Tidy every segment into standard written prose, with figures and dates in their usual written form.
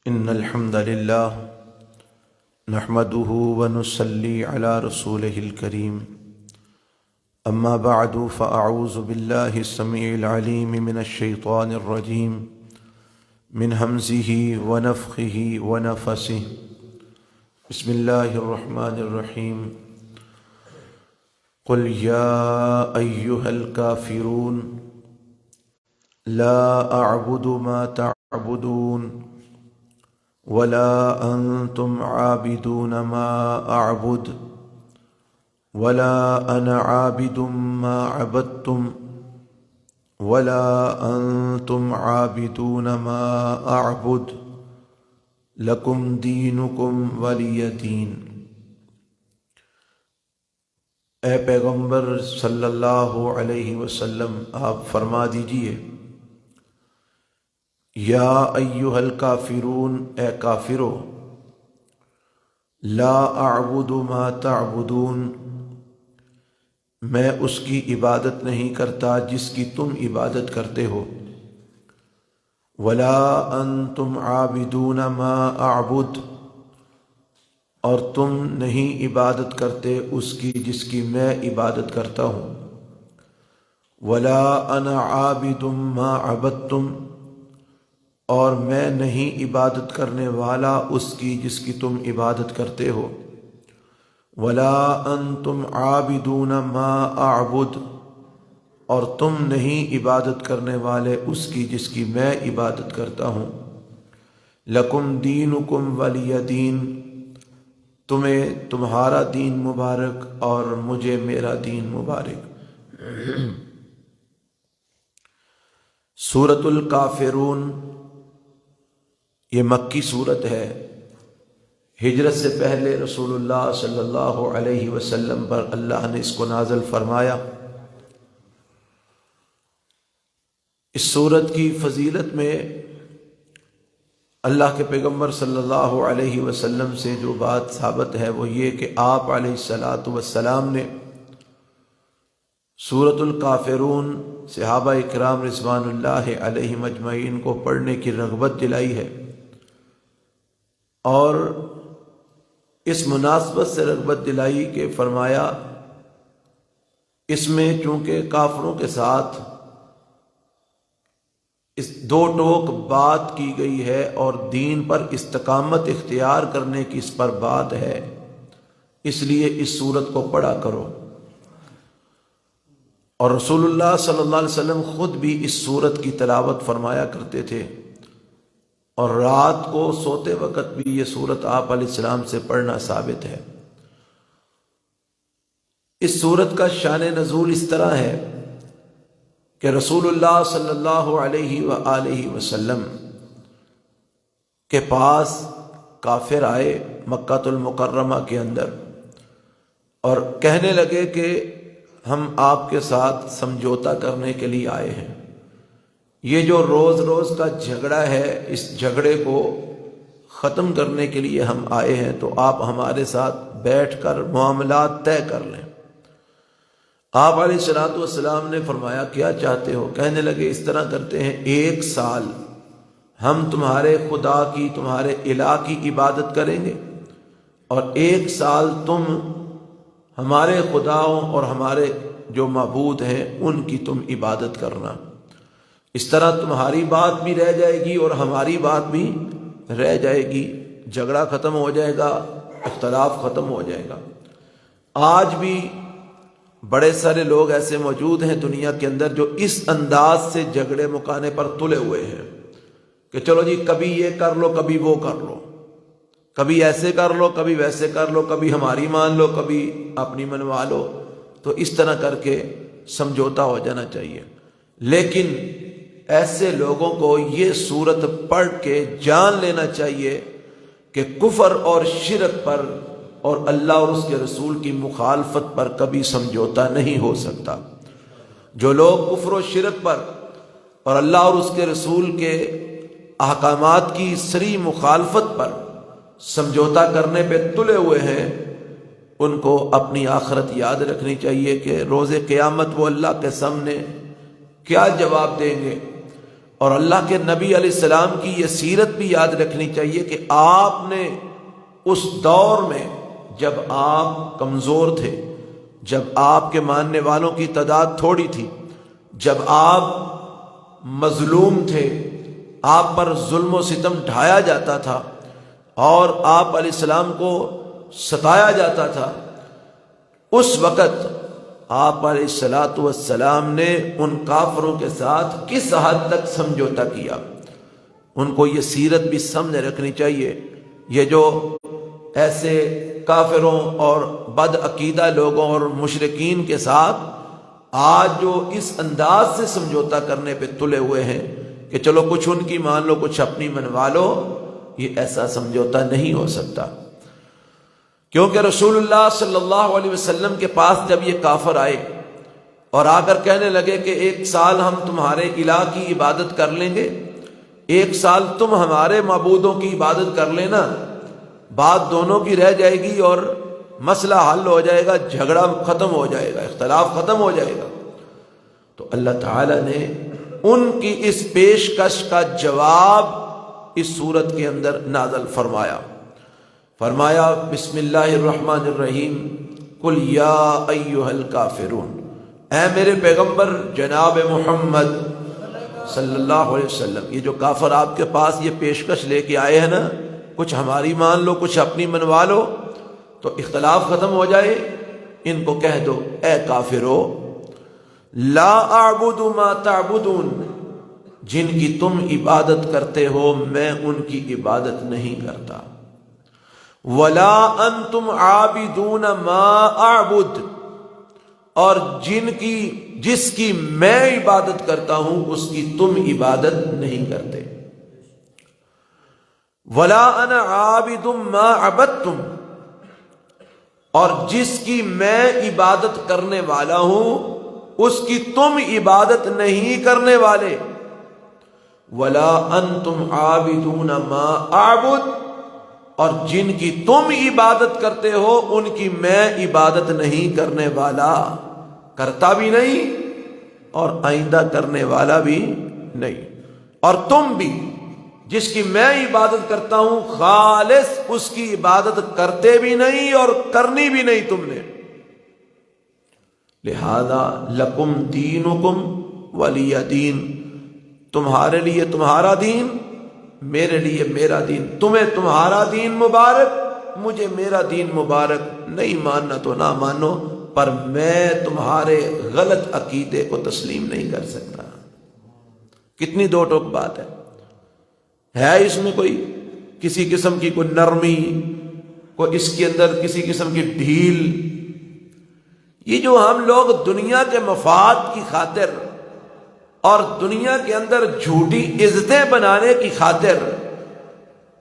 إن الحمد لله نحمده ونصلي على رسوله الكريم أما بعد فأعوذ بالله السميع العليم من الشيطان الرجيم من همزه ونفخه ونفسه بسم الله الرحمن الرحيم قل يا أيها الكافرون لا أعبد ما تعبدون ولا أنتم عابدون ما أعبد ولا أنا عابد ما عبدتم ولا أنتم عابدون ما أعبد لكم دينكم ولي دين۔ اے پیغمبر صلی اللہ علیہ وسلم، آپ فرما دیجئے یا ایھا الکافرون، اے کافرو، لا اعبد ما تعبدون، میں اس کی عبادت نہیں کرتا جس کی تم عبادت کرتے ہو، ولا انتم عابدون ما اعبد، اور تم نہیں عبادت کرتے اس کی جس کی میں عبادت کرتا ہوں، ولا انا عابد ما عبدتم، اور میں نہیں عبادت کرنے والا اس کی جس کی تم عبادت کرتے ہو، ولا انتم عابدون ما اعبد، اور تم نہیں عبادت کرنے والے اس کی جس کی میں عبادت کرتا ہوں، لکم دینکم ولی دین، تمہیں تمہارا دین مبارک اور مجھے میرا دین مبارک۔ سورۃ الکافرون یہ مکی صورت ہے، ہجرت سے پہلے رسول اللہ صلی اللہ علیہ وسلم پر اللہ نے اس کو نازل فرمایا۔ اس صورت کی فضیلت میں اللہ کے پیغمبر صلی اللہ علیہ وسلم سے جو بات ثابت ہے وہ یہ کہ آپ علیہ الصلاۃ والسلام نے سورۃ الکافرون صحابہ اکرام رضوان اللہ علیہم اجمعین کو پڑھنے کی رغبت دلائی ہے، اور اس مناسبت سے رغبت دلائی کہ فرمایا اس میں چونکہ کافروں کے ساتھ اس دو ٹوک بات کی گئی ہے اور دین پر استقامت اختیار کرنے کی اس پر بات ہے، اس لیے اس سورت کو پڑھا کرو۔ اور رسول اللہ صلی اللہ علیہ وسلم خود بھی اس سورت کی تلاوت فرمایا کرتے تھے، اور رات کو سوتے وقت بھی یہ سورت آپ علیہ السلام سے پڑھنا ثابت ہے۔ اس سورت کا شان نزول اس طرح ہے کہ رسول اللہ صلی اللہ علیہ وآلہ وسلم کے پاس کافر آئے مکہ المکرمہ کے اندر اور کہنے لگے کہ ہم آپ کے ساتھ سمجھوتا کرنے کے لیے آئے ہیں، یہ جو روز روز کا جھگڑا ہے اس جھگڑے کو ختم کرنے کے لیے ہم آئے ہیں، تو آپ ہمارے ساتھ بیٹھ کر معاملات طے کر لیں۔ آپ علیہ الصلوۃ والسلام نے فرمایا کیا چاہتے ہو؟ کہنے لگے اس طرح کرتے ہیں، 1 سال ہم تمہارے خدا کی، تمہارے الہ کی عبادت کریں گے، اور 1 سال تم ہمارے خداؤں اور ہمارے جو معبود ہیں ان کی تم عبادت کرنا، اس طرح تمہاری بات بھی رہ جائے گی اور ہماری بات بھی رہ جائے گی، جھگڑا ختم ہو جائے گا، اختلاف ختم ہو جائے گا۔ آج بھی بڑے سارے لوگ ایسے موجود ہیں دنیا کے اندر جو اس انداز سے جھگڑے مکانے پر تلے ہوئے ہیں کہ چلو جی کبھی یہ کر لو، کبھی وہ کر لو، کبھی ایسے کر لو، کبھی ویسے کر لو، کبھی ہماری مان لو، کبھی اپنی منوا لو، تو اس طرح کر کے سمجھوتا ہو جانا چاہیے۔ لیکن ایسے لوگوں کو یہ سورت پڑھ کے جان لینا چاہیے کہ کفر اور شرک پر اور اللہ اور اس کے رسول کی مخالفت پر کبھی سمجھوتا نہیں ہو سکتا۔ جو لوگ کفر و شرک پر اور اللہ اور اس کے رسول کے احکامات کی صریح مخالفت پر سمجھوتا کرنے پہ تلے ہوئے ہیں، ان کو اپنی آخرت یاد رکھنی چاہیے کہ روز قیامت وہ اللہ کے سامنے کیا جواب دیں گے۔ اور اللہ کے نبی علیہ السلام کی یہ سیرت بھی یاد رکھنی چاہیے کہ آپ نے اس دور میں جب آپ کمزور تھے، جب آپ کے ماننے والوں کی تعداد تھوڑی تھی، جب آپ مظلوم تھے، آپ پر ظلم و ستم ڈھایا جاتا تھا اور آپ علیہ السلام کو ستایا جاتا تھا، اس وقت آپ علیہ السلام نے ان کافروں کے ساتھ کس حد تک سمجھوتا کیا، ان کو یہ سیرت بھی سمجھ رکھنی چاہیے۔ یہ جو ایسے کافروں اور بد عقیدہ لوگوں اور مشرکین کے ساتھ آج جو اس انداز سے سمجھوتا کرنے پہ تلے ہوئے ہیں کہ چلو کچھ ان کی مان لو کچھ اپنی منوا لو، یہ ایسا سمجھوتا نہیں ہو سکتا، کیونکہ رسول اللہ صلی اللہ علیہ وسلم کے پاس جب یہ کافر آئے اور آ کر کہنے لگے کہ 1 سال ہم تمہارے الہ کی عبادت کر لیں گے، 1 سال تم ہمارے معبودوں کی عبادت کر لینا، بات دونوں کی رہ جائے گی اور مسئلہ حل ہو جائے گا، جھگڑا ختم ہو جائے گا، اختلاف ختم ہو جائے گا۔ تو اللہ تعالیٰ نے ان کی اس پیشکش کا جواب اس سورت کے اندر نازل فرمایا بسم اللہ الرحمن الرحیم قل یا ایھا الکافرون، اے میرے پیغمبر جناب محمد صلی اللہ علیہ وسلم، یہ جو کافر آپ کے پاس یہ پیشکش لے کے آئے ہیں نا، کچھ ہماری مان لو کچھ اپنی منوا لو تو اختلاف ختم ہو جائے، ان کو کہہ دو اے کافرو لا اعبد ما تعبدون، جن کی تم عبادت کرتے ہو میں ان کی عبادت نہیں کرتا، ولا انتم عابدون ما اعبد، اور جس کی میں عبادت کرتا ہوں اس کی تم عبادت نہیں کرتے، ولا انا عابد ما عبدتم، اور جس کی میں عبادت کرنے والا ہوں اس کی تم عبادت نہیں کرنے والے، ولا انتم عابدون ما اعبد، اور جن کی تم عبادت کرتے ہو ان کی میں عبادت نہیں کرنے والا، کرتا بھی نہیں اور آئندہ کرنے والا بھی نہیں، اور تم بھی جس کی میں عبادت کرتا ہوں خالص اس کی عبادت کرتے بھی نہیں اور کرنی بھی نہیں تم نے، لہذا لکم دینکم ولی دین، تمہارے لیے تمہارا دین، میرے لیے میرا دین، تمہیں تمہارا دین مبارک، مجھے میرا دین مبارک، نہیں ماننا تو نہ مانو، پر میں تمہارے غلط عقیدے کو تسلیم نہیں کر سکتا۔ کتنی دو ٹوک بات ہے اس میں کوئی کسی قسم کی کوئی نرمی، کوئی اس کے اندر کسی قسم کی ڈھیل؟ یہ جو ہم لوگ دنیا کے مفاد کی خاطر اور دنیا کے اندر جھوٹی عزتیں بنانے کی خاطر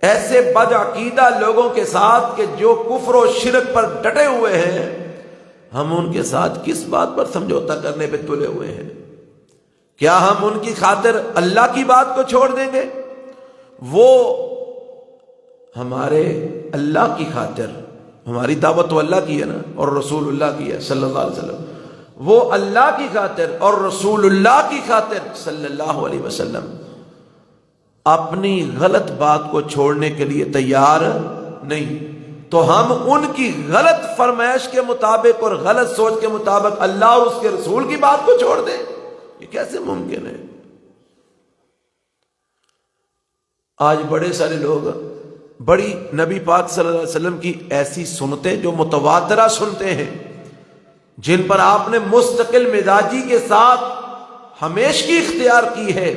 ایسے بد عقیدہ لوگوں کے ساتھ کہ جو کفر و شرک پر ڈٹے ہوئے ہیں، ہم ان کے ساتھ کس بات پر سمجھوتا کرنے پہ تلے ہوئے ہیں؟ کیا ہم ان کی خاطر اللہ کی بات کو چھوڑ دیں گے؟ وہ ہمارے اللہ کی خاطر، ہماری دعوت تو اللہ کی ہے نا اور رسول اللہ کی ہے صلی اللہ علیہ وسلم، وہ اللہ کی خاطر اور رسول اللہ کی خاطر صلی اللہ علیہ وسلم اپنی غلط بات کو چھوڑنے کے لیے تیار نہیں، تو ہم ان کی غلط فرمائش کے مطابق اور غلط سوچ کے مطابق اللہ اور اس کے رسول کی بات کو چھوڑ دیں؟ یہ کیسے ممکن ہے؟ آج بڑے سارے لوگ بڑی نبی پاک صلی اللہ علیہ وسلم کی ایسی سنتیں جو متواترہ سنتے ہیں، جن پر آپ نے مستقل مزاجی کے ساتھ ہمیشگی اختیار کی ہے،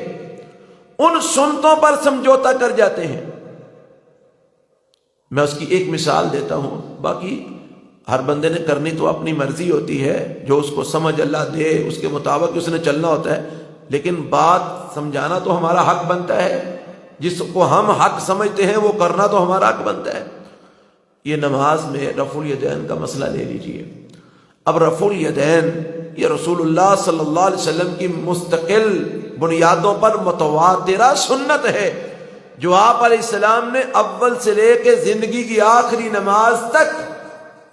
ان سنتوں پر سمجھوتا کر جاتے ہیں۔ میں اس کی ایک مثال دیتا ہوں، باقی ہر بندے نے کرنی تو اپنی مرضی ہوتی ہے، جو اس کو سمجھ اللہ دے اس کے مطابق اس نے چلنا ہوتا ہے، لیکن بات سمجھانا تو ہمارا حق بنتا ہے، جس کو ہم حق سمجھتے ہیں وہ کرنا تو ہمارا حق بنتا ہے۔ یہ نماز میں رفع الیدین کا مسئلہ لے لیجئے۔ اب رفع الیدین یہ رسول اللہ صلی اللہ علیہ وسلم کی مستقل بنیادوں پر متواترہ سنت ہے، جو آپ علیہ السلام نے اول سے لے کے زندگی کی آخری نماز تک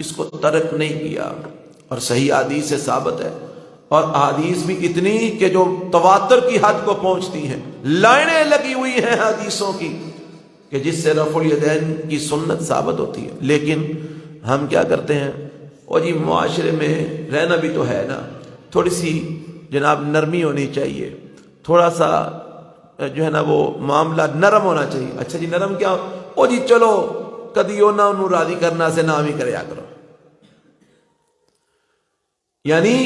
اس کو ترک نہیں کیا، اور صحیح حدیث سے ثابت ہے اور احادیث بھی اتنی کہ جو تواتر کی حد کو پہنچتی ہیں، لائنیں لگی ہوئی ہیں حدیثوں کی کہ جس سے رفع الیدین کی سنت ثابت ہوتی ہے. لیکن ہم کیا کرتے ہیں، اور جی معاشرے میں رہنا بھی تو ہے نا، تھوڑی سی جناب نرمی ہونی چاہیے، تھوڑا سا جو ہے نا وہ معاملہ نرم ہونا چاہیے. اچھا جی نرم کیا، او جی چلو کدی او نہ انہوں راضی کرنا سے نام ہی کریا کرو. یعنی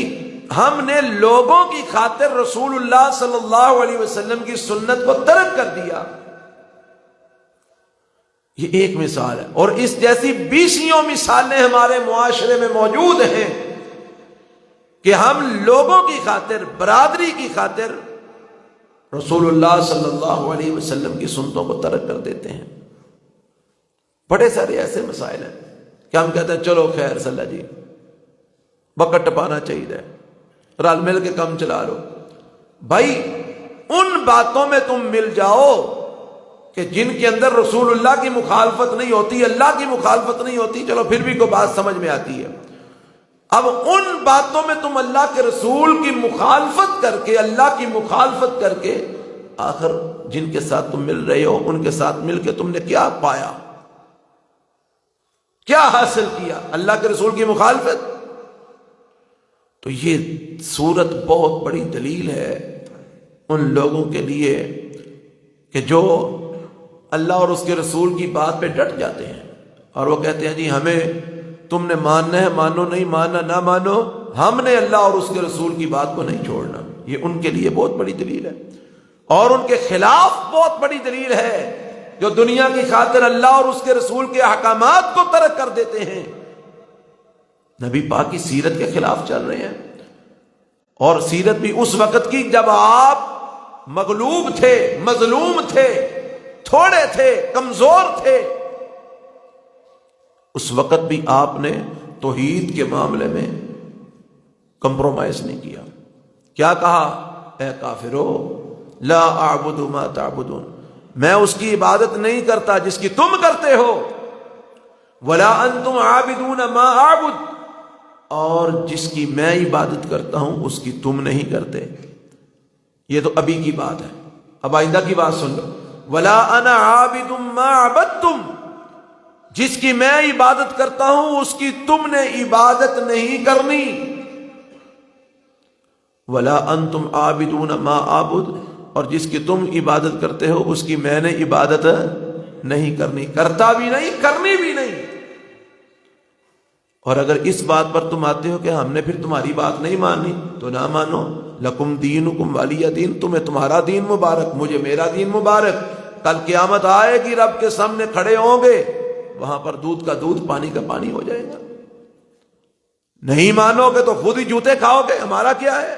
ہم نے لوگوں کی خاطر رسول اللہ صلی اللہ علیہ وسلم کی سنت کو ترک کر دیا. یہ ایک مثال ہے، اور اس جیسی بیسیوں مثالیں ہمارے معاشرے میں موجود ہیں کہ ہم لوگوں کی خاطر، برادری کی خاطر رسول اللہ صلی اللہ علیہ وسلم کی سنتوں کو ترک کر دیتے ہیں. بڑے سارے ایسے مسائل ہیں کہ ہم کہتے ہیں چلو خیر صلی اللہ جی وقت ٹپانا چاہیے، رل مل کے کم چلا لو. بھائی ان باتوں میں تم مل جاؤ کہ جن کے اندر رسول اللہ کی مخالفت نہیں ہوتی، اللہ کی مخالفت نہیں ہوتی، چلو پھر بھی کوئی بات سمجھ میں آتی ہے. اب ان باتوں میں تم اللہ کے رسول کی مخالفت کر کے، اللہ کی مخالفت کر کے، آخر جن کے ساتھ تم مل رہے ہو ان کے ساتھ مل کے تم نے کیا پایا، کیا حاصل کیا؟ اللہ کے رسول کی مخالفت. تو یہ صورت بہت بڑی دلیل ہے ان لوگوں کے لیے کہ جو اللہ اور اس کے رسول کی بات پہ ڈٹ جاتے ہیں اور وہ کہتے ہیں جی ہمیں تم نے ماننا ہے مانو، نہیں ماننا نہ مانو، ہم نے اللہ اور اس کے رسول کی بات کو نہیں چھوڑنا. یہ ان کے لیے بہت بڑی دلیل ہے، اور ان کے خلاف بہت بڑی دلیل ہے جو دنیا کی خاطر اللہ اور اس کے رسول کے احکامات کو ترک کر دیتے ہیں، نبی پاک کی سیرت کے خلاف چل رہے ہیں. اور سیرت بھی اس وقت کی جب آپ مغلوب تھے، مظلوم تھے، تھوڑے تھے، کمزور تھے. اس وقت بھی آپ نے توحید کے معاملے میں کمپرومائز نہیں کیا. کیا کہا؟ اے کافرو لا اعبد ما تعبدون، میں اس کی عبادت نہیں کرتا جس کی تم کرتے ہو، ولا انتم عابدون ما اعبد، اور جس کی میں عبادت کرتا ہوں اس کی تم نہیں کرتے. یہ تو ابھی کی بات ہے، اب آئندہ کی بات سن لو. ولا انا عابد ما عبدتم، جس کی میں عبادت کرتا ہوں اس کی تم نے عبادت نہیں کرنی. ولا انتم عابدون ما اعبد، اور جس کی تم عبادت کرتے ہو اس کی میں نے عبادت نہیں کرنی، کرتا بھی نہیں، کرنی بھی نہیں. اور اگر اس بات پر تم آتے ہو کہ ہم نے پھر تمہاری بات نہیں مانی تو نہ مانو. لکم دینکم ولی دین، تمہیں تمہارا دین مبارک، مجھے میرا دین مبارک. کل قیامت آئے گی، رب کے سامنے کھڑے ہوں گے، وہاں پر دودھ کا دودھ پانی کا پانی ہو جائے گا. نہیں مانو گے تو خود ہی جوتے کھاؤ گے، ہمارا کیا ہے.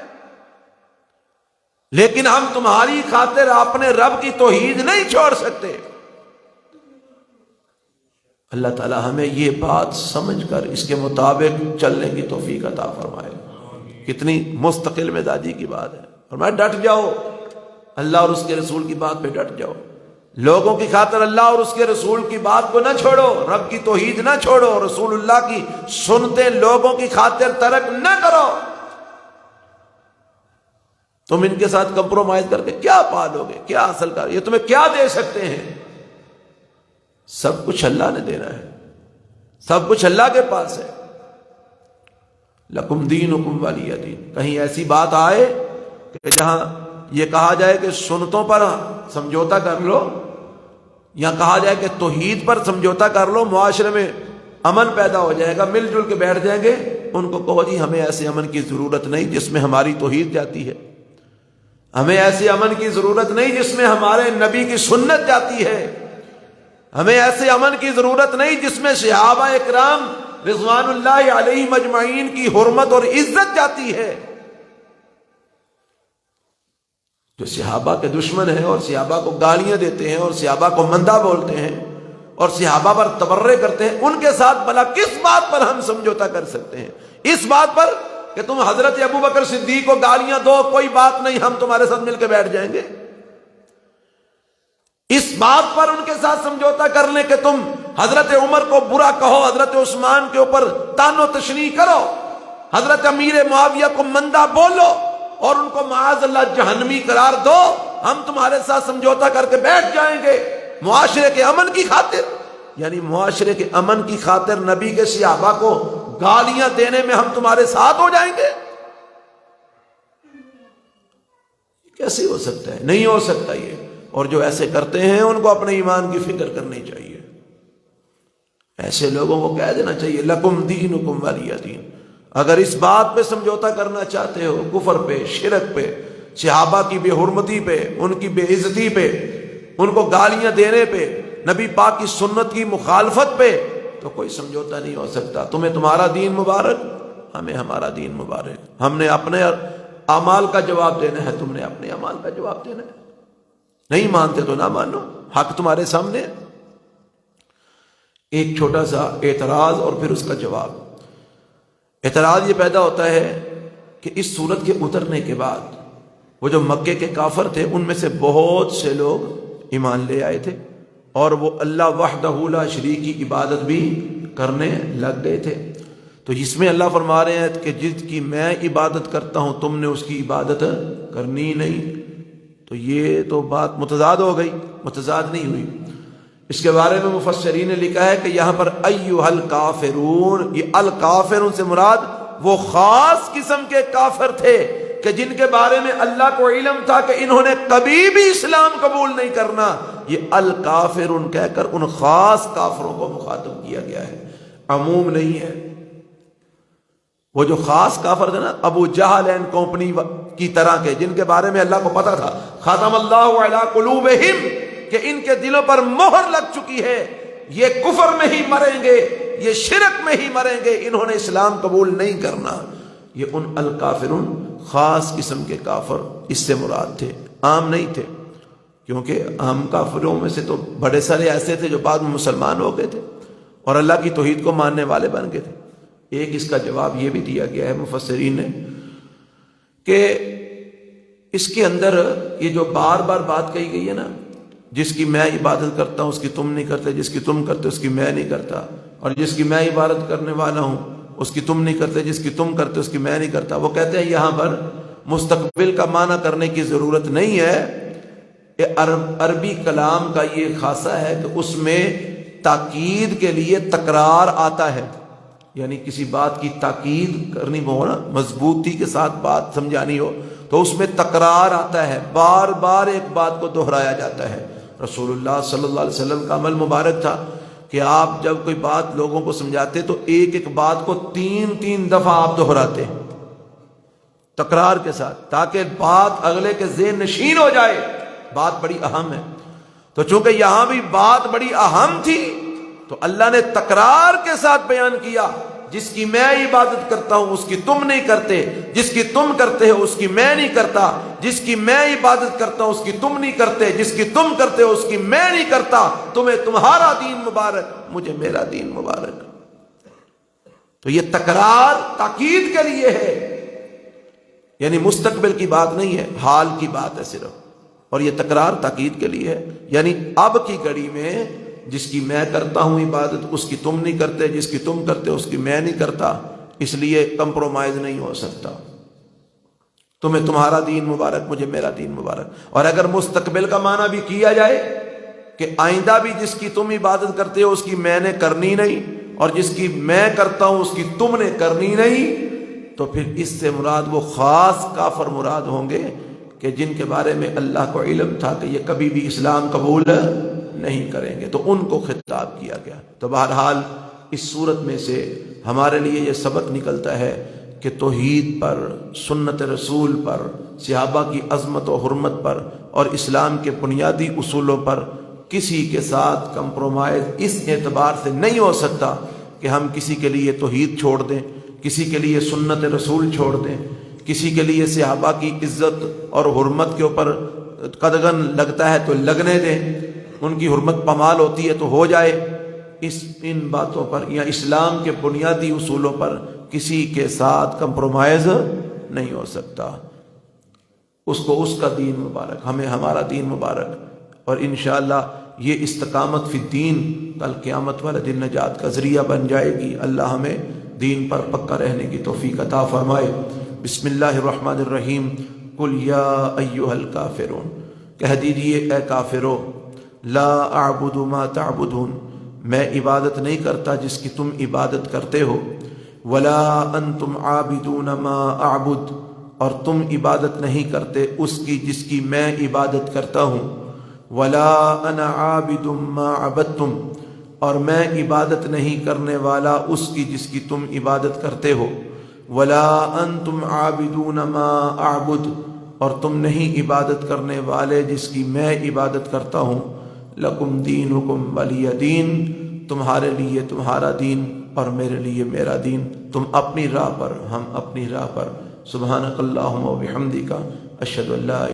لیکن ہم تمہاری خاطر اپنے رب کی توحید نہیں چھوڑ سکتے. اللہ تعالی ہمیں یہ بات سمجھ کر اس کے مطابق چلنے کی توفیق عطا فرمائے. کتنی مستقل مزاجی کی بات ہے. اور میں ڈٹ جاؤ، اللہ اور اس کے رسول کی بات پہ ڈٹ جاؤ. لوگوں کی خاطر اللہ اور اس کے رسول کی بات کو نہ چھوڑو، رب کی توحید نہ چھوڑو، رسول اللہ کی سنتے لوگوں کی خاطر ترک نہ کرو. تم ان کے ساتھ کمپرومائز کر کے کیا پالو گے، کیا حاصل کر، یہ تمہیں کیا دے سکتے ہیں؟ سب کچھ اللہ نے دینا ہے، سب کچھ اللہ کے پاس ہے. لکم دینکم ولی دین. کہیں ایسی بات آئے کہ جہاں یہ کہا جائے کہ سنتوں پر سمجھوتا کر لو، یا کہا جائے کہ توحید پر سمجھوتا کر لو، معاشرے میں امن پیدا ہو جائے گا، مل جل کے بیٹھ جائیں گے، ان کو کہو جی ہمیں ایسے امن کی ضرورت نہیں جس میں ہماری توحید جاتی ہے، ہمیں ایسے امن کی ضرورت نہیں جس میں ہمارے نبی کی سنت جاتی ہے، ہمیں ایسے امن کی ضرورت نہیں جس میں صحابہ اکرام رضوان اللہ علیہ مجمعین کی حرمت اور عزت جاتی ہے. جو صحابہ کے دشمن ہیں اور صحابہ کو گالیاں دیتے ہیں اور صحابہ کو مندہ بولتے ہیں اور صحابہ پر تبرے کرتے ہیں، ان کے ساتھ بھلا کس بات پر ہم سمجھوتا کر سکتے ہیں؟ اس بات پر کہ تم حضرت ابوبکر صدیق کو گالیاں دو، کوئی بات نہیں، ہم تمہارے ساتھ مل کے بیٹھ جائیں گے. اس بات پر ان کے ساتھ سمجھوتا کر لیں کہ تم حضرت عمر کو برا کہو، حضرت عثمان کے اوپر تان و تشنیع کرو، حضرت امیر معاویہ کو مندہ بولو اور ان کو معاذ اللہ جہنمی قرار دو، ہم تمہارے ساتھ سمجھوتا کر کے بیٹھ جائیں گے معاشرے کے امن کی خاطر۔ یعنی معاشرے کے امن کی خاطر نبی کے صحابہ کو گالیاں دینے میں ہم تمہارے ساتھ ہو جائیں گے؟ کیسے ہو سکتا ہے؟ نہیں ہو سکتا یہ۔ اور جو ایسے کرتے ہیں ان کو اپنے ایمان کی فکر کرنی چاہیے، ایسے لوگوں کو کہہ دینا چاہیے لکم دینکم ولی دین۔ اگر اس بات پہ سمجھوتا کرنا چاہتے ہو، کفر پہ، شرک پہ، صحابہ کی بے حرمتی پہ، ان کی بے عزتی پہ، ان کو گالیاں دینے پہ، نبی پاک کی سنت کی مخالفت پہ، تو کوئی سمجھوتا نہیں ہو سکتا۔ تمہیں تمہارا دین مبارک، ہمیں ہمارا دین مبارک۔ ہم نے اپنے اعمال کا جواب دینا ہے، تم نے اپنے اعمال کا جواب دینا ہے۔ نہیں مانتے تو نہ مانو، حق تمہارے سامنے ہے۔ ایک چھوٹا سا اعتراض اور پھر اس کا جواب۔ اعتراض یہ پیدا ہوتا ہے کہ اس سورت کے اترنے کے بعد وہ جو مکے کے کافر تھے ان میں سے بہت سے لوگ ایمان لے آئے تھے اور وہ اللہ وحدہ لا شریک کی عبادت بھی کرنے لگ گئے تھے۔ تو اس میں اللہ فرما رہے ہیں کہ جس کی میں عبادت کرتا ہوں تم نے اس کی عبادت کرنی نہیں۔ تو یہ تو بات متضاد ہو گئی، متضاد نہیں ہوئی۔ اس کے بارے میں مفسرین نے لکھا ہے کہ یہاں پر ایھا الکافرون، یہ الکافرون سے مراد وہ خاص قسم کے کافر تھے کہ جن کے بارے میں اللہ کو علم تھا کہ انہوں نے کبھی بھی اسلام قبول نہیں کرنا۔ یہ الکافرون کہہ کر ان خاص کافروں کو مخاطب کیا گیا ہے، عموم نہیں ہے۔ وہ جو خاص کافر تھے نا، ابو جہل اینڈ کمپنی کی طرح کے، جن کے بارے میں اللہ کو پتا تھا ختم اللہ علی قلوبہم، کہ ان کے دلوں پر مہر لگ چکی ہے، یہ کفر میں ہی مریں گے، یہ شرک میں ہی مریں گے، انہوں نے اسلام قبول نہیں کرنا۔ یہ ان الکافرون خاص قسم کے کافر اس سے مراد تھے، عام نہیں تھے، کیونکہ عام کافروں میں سے تو بڑے سارے ایسے تھے جو بعد میں مسلمان ہو گئے تھے اور اللہ کی توحید کو ماننے والے بن گئے تھے۔ ایک اس کا جواب یہ بھی دیا گیا ہے مفسرین نے کہ اس کے اندر یہ جو بار بار بات کہی گئی ہے نا، جس کی میں عبادت کرتا ہوں اس کی تم نہیں کرتے، جس کی تم کرتے اس کی میں نہیں کرتا، اور جس کی میں عبادت کرنے والا ہوں اس کی تم نہیں کرتے، جس کی تم کرتے اس کی میں نہیں کرتا۔ وہ کہتے ہیں یہاں پر مستقبل کا معنی کرنے کی ضرورت نہیں ہے، عربی کلام کا یہ خاصہ ہے کہ اس میں تاکید کے لیے تکرار آتا ہے، یعنی کسی بات کی تاکید کرنی ہو نا، مضبوطی کے ساتھ بات سمجھانی ہو تو اس میں تکرار آتا ہے، بار بار ایک بات کو دہرایا جاتا ہے۔ رسول اللہ صلی اللہ علیہ وسلم کا عمل مبارک تھا کہ آپ جب کوئی بات لوگوں کو سمجھاتے تو ایک ایک بات کو 3 دفعہ آپ دہراتے ہیں تکرار کے ساتھ، تاکہ بات اگلے کے ذہن نشین ہو جائے، بات بڑی اہم ہے۔ تو چونکہ یہاں بھی بات بڑی اہم تھی تو اللہ نے تکرار کے ساتھ بیان کیا، جس کی میں عبادت کرتا ہوں اس کی تم نہیں کرتے، جس کی تم کرتے ہو اس کی میں نہیں کرتا، جس کی میں عبادت کرتا ہوں اس کی تم نہیں کرتے، جس کی تم کرتے ہو اس کی میں نہیں کرتا۔ تمہیں تمہارا دین مبارک، مجھے میرا دین مبارک۔ تو یہ تکرار تاکید کے لیے ہے، یعنی مستقبل کی بات نہیں ہے، حال کی بات ہے صرف، اور یہ تکرار تاکید کے لیے ہے، یعنی اب کی گھڑی میں جس کی میں کرتا ہوں عبادت اس کی تم نہیں کرتے، جس کی تم کرتے اس کی میں نہیں کرتا، اس لیے کمپرومائز نہیں ہو سکتا۔ تمہیں تمہارا دین مبارک، مجھے میرا دین مبارک۔ اور اگر مستقبل کا معنی بھی کیا جائے کہ آئندہ بھی جس کی تم عبادت کرتے ہو اس کی میں نے کرنی نہیں، اور جس کی میں کرتا ہوں اس کی تم نے کرنی نہیں، تو پھر اس سے مراد وہ خاص کافر مراد ہوں گے کہ جن کے بارے میں اللہ کو علم تھا کہ یہ کبھی بھی اسلام قبول نہیں کریں گے، تو ان کو خطاب کیا گیا۔ تو بہرحال اس صورت میں سے ہمارے لیے یہ سبق نکلتا ہے کہ توحید پر، سنت رسول پر، صحابہ کی عظمت و حرمت پر اور اسلام کے بنیادی اصولوں پر کسی کے ساتھ کمپرومائز اس اعتبار سے نہیں ہو سکتا کہ ہم کسی کے لیے توحید چھوڑ دیں، کسی کے لیے سنت رسول چھوڑ دیں، کسی کے لیے صحابہ کی عزت اور حرمت کے اوپر قدغن لگتا ہے تو لگنے دیں، ان کی حرمت پامال ہوتی ہے تو ہو جائے۔ ان باتوں پر یا اسلام کے بنیادی اصولوں پر کسی کے ساتھ کمپرومائز نہیں ہو سکتا۔ اس کو اس کا دین مبارک، ہمیں ہمارا دین مبارک، اور انشاءاللہ یہ استقامت فی الدین کل قیامت والے دن نجات کا ذریعہ بن جائے گی۔ اللہ ہمیں دین پر پکا رہنے کی توفیق عطا فرمائے۔ بسم اللہ الرحمن الرحیم۔ قل یا ایھا الکافرون، کہہ دیجئے اے کافرو، لا اعبد ما تعبدون، میں عبادت نہیں کرتا جس کی تم عبادت کرتے ہو، ولا انتم عابدون ما اعبد، اور تم عبادت نہیں کرتے اس کی جس کی میں عبادت کرتا ہوں، ولا انا عابد ما عبدتم، اور میں عبادت نہیں کرنے والا اس کی جس کی تم عبادت کرتے ہو، ولا انتم عابدون ما اعبد، اور تم نہیں عبادت کرنے والے جس کی میں عبادت کرتا ہوں، لکم دینکم ولی دین، تمہارے لیے تمہارا دین اور میرے لیے میرا دین، تم اپنی راہ پر ہم اپنی راہ پر۔ سبحانک اللہم و بحمدک، اشہد ان لا